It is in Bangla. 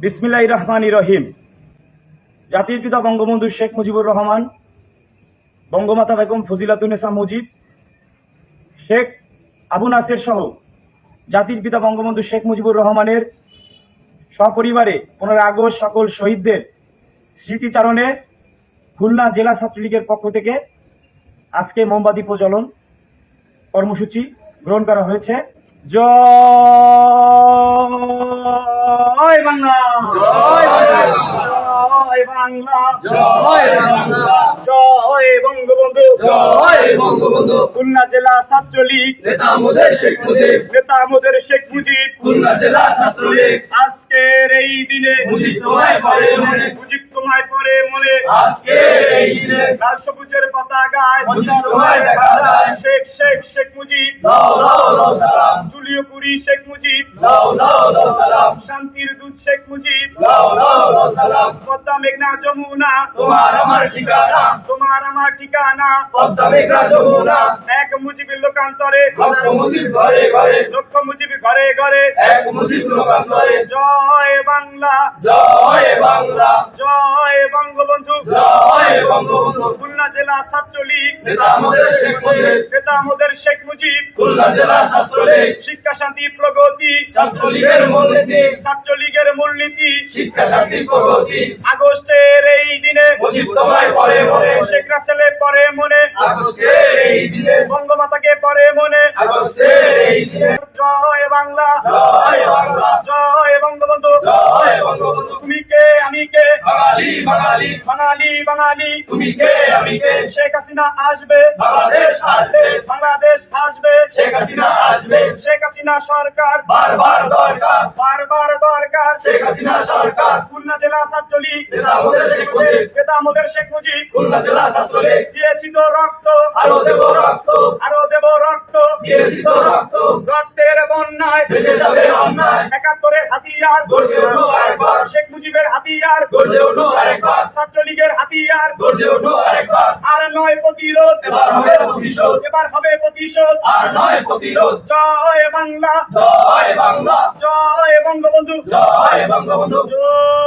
বিসমিল্লাহির রহমানির রহিম। জাতির পিতা বঙ্গবন্ধু শেখ মুজিবুর রহমান, বঙ্গমাতা বেগম ফজিলাতুন্নেসা মুজিব, শেখ আবু নাসের সহ জাতির পিতা বঙ্গবন্ধু শেখ মুজিবুর রহমানের সপরিবারে 15 আগস্ট সকল শহীদদের স্মৃতিচারণে খুলনা জেলা ছাত্রলীগের পক্ষ থেকে আজকে মোমবাতি প্রজ্বলন কর্মসূচি গ্রহণ করা হয়েছে। জয় বাংলা, জয় বাংলা, জয় বাংলা, জয় বঙ্গবন্ধু, জয় বঙ্গবন্ধু। খুলনা জেলা ছাত্রলীগ, নেতা আমাদের শেখ মুজিব, নেতা আমাদের শেখ মুজিব। খুলনা জেলা ছাত্রলীগ। আজকের এই দিনে মুজিব তোমায় পরে মনে, মুজিব তোমায় পরে মনে। আজকের এই দিনে লাল সবুজের পতাকায় মুজিব তোমায় দেখা যায়। শেখ শেখ শেখ মুজিব, লাও লাও লাও সালাম, জুলিও কুরি শেখ মুজিব, লাও লাও লাও সালাম, শান্তির দূত শেখ মুজিব। লাও লাও লাও সালাম। পদ্মা মেঘনা যমুনা, তোমার আমার ঠিকানা, তোমার আমার ঠিকানা। পদ্মা মেঘনা যমুনা। এক মুজিবের লোকান্তরে, লক্ষ মুজিব ঘরে ঘরে, লক্ষ মুজিব ঘরে ঘরে। এক মুজিব লোকান্তরে। জয় বাংলা, জয় বাংলা, জয় বঙ্গবন্ধু, জয় বঙ্গবন্ধু। খুলনা জেলা ছাত্রলীগ, নেতা আমাদের শেখ মুজিব, নেতা আমাদের শেখ মুজিব। খুলনা জেলা ছাত্রলীগ। শিক্ষা শান্তি প্রগতি, ছাত্রলীগের মূলনীতি, ছাত্রলীগের মূলনীতি। শিক্ষা শান্তি প্রগতি। আগস্টের এই দিনে মুজিব তোমায় পরে মনে, শেখ রাসেলের পরে মনে, আগস্টের এই দিনে, বঙ্গমাতাকে পরে মনে। আগস্টের এই দিনে। জয় বাংলা, জয় বাংলা, জয় বঙ্গবন্ধু। জয় বঙ্গবন্ধু। তুমি কে আমি কে, বাঙালি বাঙালি, বাঙালি বাঙালি। তুমি কে আমি কে, শেখ হাসিনা আসবে, বাংলাদেশ আসবে, বাংলাদেশ আসবে। শেখ হাসিনা আসবে, শেখ হাসিনা সরকার বারবার দরকার, বারবার দরকার। শেখ হাসিনা সরকার। খুলনা জেলা ছাত্রলীগ, নেতা আমাদের শেখ মুজিব, নেতা আমাদের শেখ মুজিব। খুলনা জেলা ছাত্রলীগ। দিয়েছি তো রক্ত, আরো দেব রক্ত, আরো দেব রক্ত। দিয়েছি তো রক্ত, রক্তের বন্যায় ভেসে যাবে অন্যায়। 71-এর হাতিয়ার, গর্জে উঠুক আরেকবার, শেখ মুজিবের হাতিয়ার, গর্জে উঠুক আরেকবার, ছাত্রলীগের হাতিয়ার। গর্জে উঠুক আরেকবার। আর নয় প্রতিরোধ, এবার হবে প্রতিশোধ, এবার হবে প্রতিশোধ। আর নয় প্রতিরোধ। জয় বাংলা, জয় বাংলা, জয় বঙ্গবন্ধু, জয় বঙ্গবন্ধু। জয়